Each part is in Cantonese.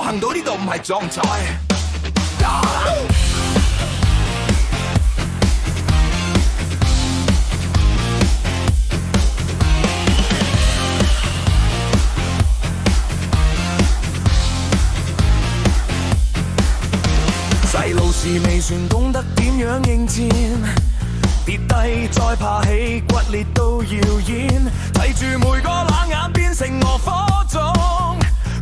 行到呢度唔係撞彩。細路時未算懂得點樣應戰，跌低再爬起，骨裂都要演。睇住每個冷眼變成我火種，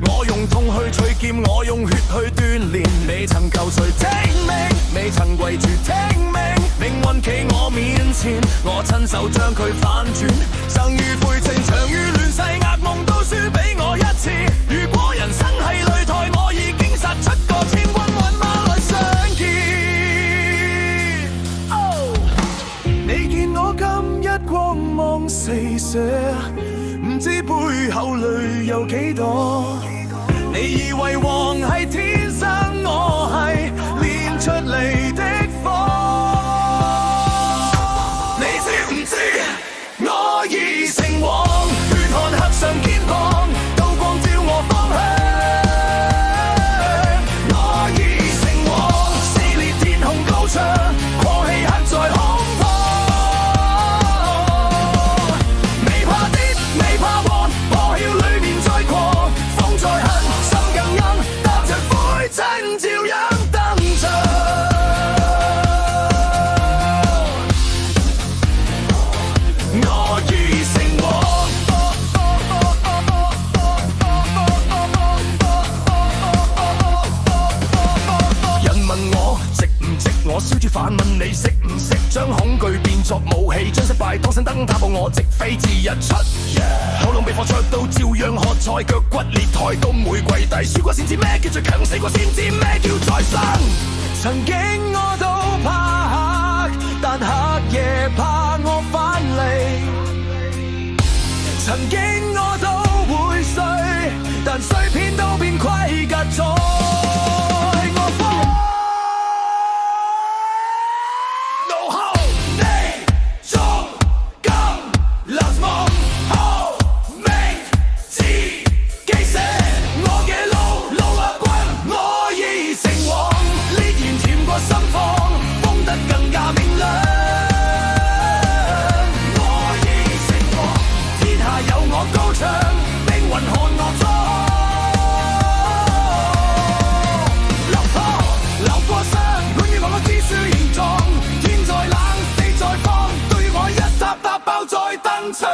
我用痛去取劍，我用血去鍛鍊。未曾求誰聽命，未曾跪住聽命，命運企我面前，我親手將佢反轉。生於灰燼，長於亂世，噩夢都輸俾我一次。如果人生係擂台，我已經殺出個千軍萬馬來相見。你見我今一光芒四射，唔知背後淚有幾多。你以為王係天生，我係練出嚟的火。你知唔知我已成王？血汗刻上肩膀，刀光照我方向。我已成王，撕裂天空高牆，狂氣刻在胸膛。未怕跌，未怕黃，破曉裏面再狂，風再狠，心更硬，踏着灰燼照樣登場。我已成王。人問我值唔值，我笑住反問你識唔識，將恐懼變作武器，將失敗當身燈塔幫我直飛至日出。喉嚨被火灼到照樣喝彩，腳骨裂台都唔會跪低，輸過先知咩叫最強，死過先知咩叫再生。曾經我都怕黑，但黑夜怕我返嚟。曾經我都會碎，但碎片都變盔甲在我方。怒吼你中金立夢，好命自己寫我嘅路，路啊滾，我已成王，烈焰甜過心房，風得更加明亮。我已成王，天下有我高牆，命運看我裝。流汗流過傷，永遠我知輸現狀，天再冷地再荒，對我一塌塌爆再登場。